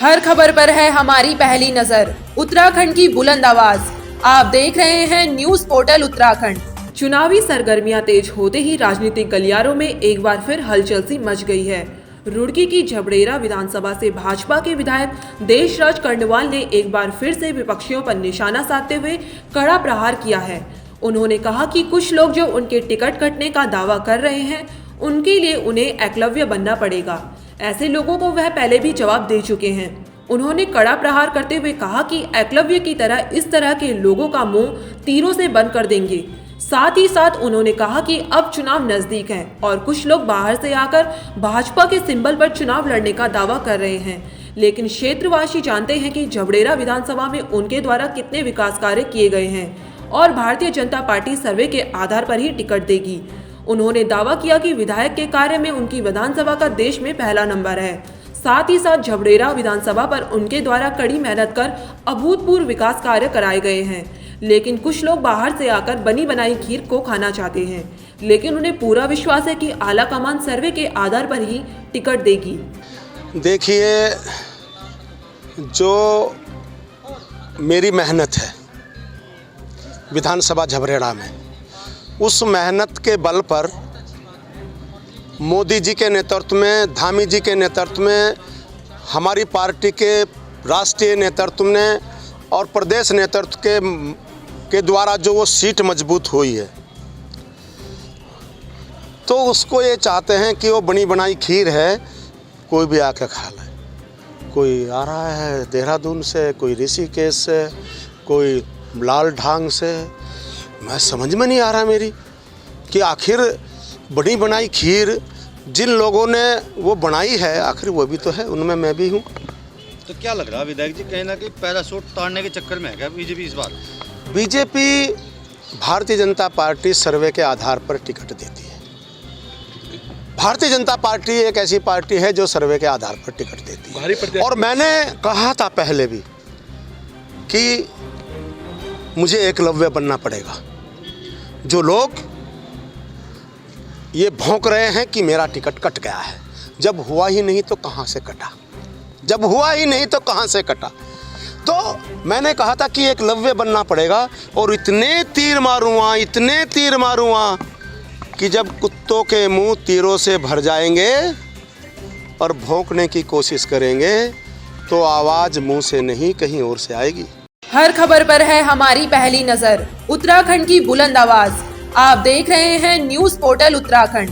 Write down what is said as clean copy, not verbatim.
हर खबर पर है हमारी पहली नजर। उत्तराखंड की बुलंद आवाज। आप देख रहे हैं न्यूज पोर्टल उत्तराखंड। चुनावी सरगर्मियां तेज होते ही राजनीतिक गलियारों में एक बार फिर हलचल सी मच गई है। रुड़की की झबरेड़ा विधानसभा से भाजपा के विधायक देशराज कर्णवाल ने एक बार फिर से विपक्षियों पर निशाना साधते हुए कड़ा प्रहार किया है। उन्होंने कहा कि कुछ लोग जो उनके टिकट कटने का दावा कर रहे हैं, उनके लिए उन्हें एकलव्य बनना पड़ेगा। ऐसे लोगों को वह पहले भी जवाब दे चुके हैं। उन्होंने कड़ा प्रहार करते हुए कहा कि एकलव्य की तरह इस तरह के लोगों का मुंह तीरों से बंद कर देंगे। साथ ही साथ उन्होंने कहा कि अब चुनाव नजदीक है और कुछ लोग बाहर से आकर भाजपा के सिंबल पर चुनाव लड़ने का दावा कर रहे हैं, लेकिन क्षेत्रवासी जानते हैं कि झबरेड़ा विधानसभा में उनके द्वारा कितने विकास कार्य किए गए हैं और भारतीय जनता पार्टी सर्वे के आधार पर ही टिकट देगी। उन्होंने दावा किया कि विधायक के कार्य में उनकी विधानसभा का देश में पहला नंबर है। साथ ही साथ झबरेड़ा विधानसभा पर उनके द्वारा कड़ी मेहनत कर अभूतपूर्व विकास कार्य कराए गए हैं, लेकिन कुछ लोग बाहर से आकर बनी बनाई खीर को खाना चाहते हैं, लेकिन उन्हें पूरा विश्वास है कि आला कमान सर्वे के आधार पर ही टिकट देगी। देखिए, जो मेरी मेहनत है विधानसभा झबरेड़ा में, उस मेहनत के बल पर मोदी जी के नेतृत्व में, धामी जी के नेतृत्व में, हमारी पार्टी के राष्ट्रीय नेतृत्व ने और प्रदेश नेतृत्व के द्वारा जो वो सीट मजबूत हुई है, तो उसको ये चाहते हैं कि वो बनी बनाई खीर है, कोई भी आके खा ले। कोई आ रहा है देहरादून से, कोई ऋषिकेश से, कोई लाल ढांग से। मैं समझ में नहीं आ रहा मेरी कि आखिर बनी बनाई खीर जिन लोगों ने वो बनाई है, आखिर वो भी तो है, उनमें मैं भी हूँ। तो क्या लग रहा है विधायक जी, कहीं ना कहीं पैराशूट ताड़ने के चक्कर में है क्या बीजेपी इस बार? बीजेपी, भारतीय जनता पार्टी सर्वे के आधार पर टिकट देती है। भारतीय जनता पार्टी एक ऐसी पार्टी है जो सर्वे के आधार पर टिकट देती है। और मैंने कहा था पहले भी कि मुझे एकलव्य बनना पड़ेगा। जो लोग ये भौंक रहे हैं कि मेरा टिकट कट गया है, जब हुआ ही नहीं तो कहाँ से कटा, जब हुआ ही नहीं तो कहाँ से कटा। तो मैंने कहा था कि एकलव्य बनना पड़ेगा और इतने तीर मारूंगा, इतने तीर मारूंगा कि जब कुत्तों के मुंह तीरों से भर जाएंगे और भौंकने की कोशिश करेंगे तो आवाज़ मुंह से नहीं कहीं और से आएगी। हर खबर पर है हमारी पहली नजर। उत्तराखंड की बुलंद आवाज। आप देख रहे हैं न्यूज पोर्टल उत्तराखंड।